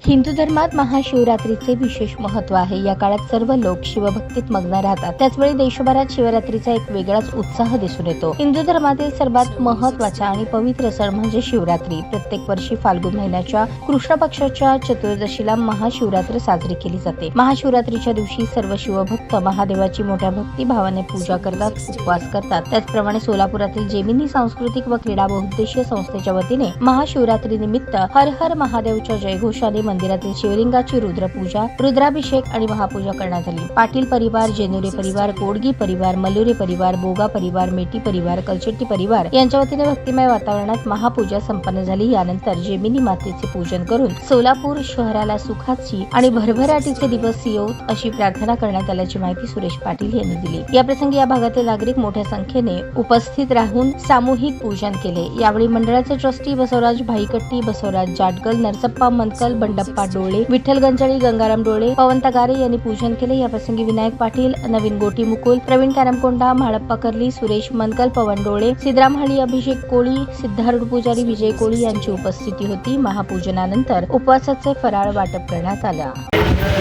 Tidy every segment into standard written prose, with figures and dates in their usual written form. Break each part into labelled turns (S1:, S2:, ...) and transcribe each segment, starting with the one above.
S1: हिंदू धर्मात महाशिवरात्रीचे विशेष महत्त्व आहे। या काळात सर्व लोक शिवभक्तीत मग्न राहतात। त्याचवेळी देशभरात शिवरात्रीचा एक वेगळाच उत्साह दिसून येतो। हिंदू धर्मातील सर्वात महत्त्वाचा आणि पवित्र सण म्हणजे शिवरात्री। प्रत्येक वर्षी फाल्गुन महिन्याच्या कृष्ण पक्षाच्या चतुर्दशीला महाशिवरात्र साजरी केली जाते। महाशिवरात्रीच्या दिवशी सर्व शिवभक्त महादेवाची मोठ्या भक्तिभावाने पूजा करतात, उपवास करतात। त्याचप्रमाणे सोलापुरातील जेमिनी सांस्कृतिक व क्रीडा बहुउद्देशीय संस्थेच्या वतीने महाशिवरात्री निमित्त हर हर महादेवच्या जयघोषाने मंदिरातील शिवलिंगाची रुद्रपूजा, रुद्राभिषेक आणि महापूजा करण्यात आली। पाटील परिवार, जेनुरे परिवार, कोडगी परिवार, मल्लुरे परिवार, बोगा परिवार, मेटी परिवार, कलचेट्टी परिवार यांच्या वतीने भक्तिमय वातावरणात महापूजा संपन्न झाली। यानंतर जेमिनी मातेचे पूजन करून सोलापूर शहराला सुखाची आणि भरभराटीचे दिवस येवोत अशी प्रार्थना करण्यात आल्याची माहिती सुरेश पाटील यांनी दिली। याप्रसंगी या भागातील नागरिक मोठ्या संख्येने उपस्थित राहून सामूहिक पूजन केले। यावेळी मंडळाचे ट्रस्टी बसवराज भाईकट्टी, बसवराज जाटगल, नरसप्पा मनकल, बंडप्पा डोळे, विठ्ठल गंजाळी, गंगाराम डोळे, पवन तगारे यांनी पूजन केले। याप्रसंगी विनायक पाटील, नवीन गोटी मुकुल, प्रवीण कारमकोंडा, म्हाळप्पा कर्ली, सुरेश मनकल, पवन डोळे, सिद्धराम हळी, अभिषेक कोळी, सिद्धारूढ पुजारी, विजय कोळी यांची उपस्थिती होती। महापूजनानंतर उपवासाचे फराळ वाटप करण्यात आले।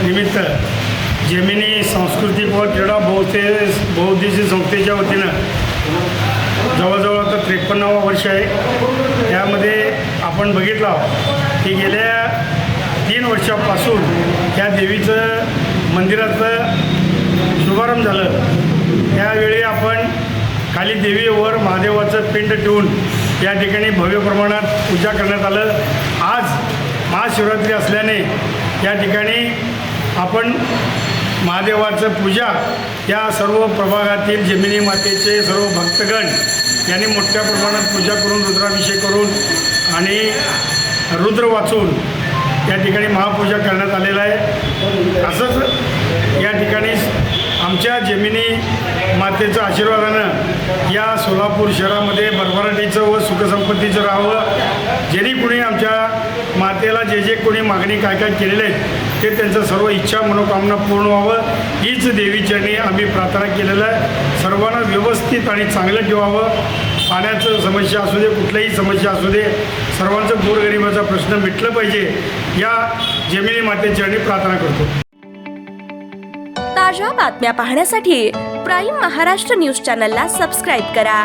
S2: निमित्त जेमिनी सांस्कृतिक व क्रीडा बहुउद्देशीय संस्थेच्या वतीनं जवळजवळ आता 53वं वर्ष आहे। त्यामध्ये आपण बघितलं की गेल्या 3 वर्षापासून त्या देवीचं मंदिराचं शुभारंभ झालं। त्यावेळी आपण खाली देवीवर महादेवाचं पिंड ठेवून या ठिकाणी भव्य प्रमाणात पूजा करण्यात आलं। आज महाशिवरात्री असल्याने या ठिकाणी आपण महादेवाचं पूजा या सर्व प्रभागातील जेमिनी मातेचे सर्व भक्तगण यांनी मोठ्या प्रमाणात पूजा करून, रुद्राभिषेक करून आणि रुद्र वाचून या ठिकाणी महापूजा करण्यात आलेला आहे। असंच या ठिकाणी आमच्या जेमिनी मातेचं आशीर्वादानं या सोलापूर शहरामध्ये भरभराटीचं व सुखसंपत्तीचं राहावं। ज्यांनी कोणी आमच्या मातेला जे कोणी मागणी काय केलेले आहेत ते त्यांचं सर्व इच्छा मनोकामना पूर्ण व्हावं हीच देवीचरणी आम्ही प्रार्थना केलेलं आहे। सर्वांना व्यवस्थित आणि चांगलं ठेवावं। पाण्याचं समस्या असू दे, कुठल्याही समस्या असू दे, सर्वांचं गोरगरिबाचा प्रश्न मिटलं पाहिजे या जेमिनी मातेचरणी प्रार्थना करतो।
S3: ताज्या बातम्या पाहण्यासाठी प्राईम महाराष्ट्र न्यूज चॅनलला सबस्क्राईब करा।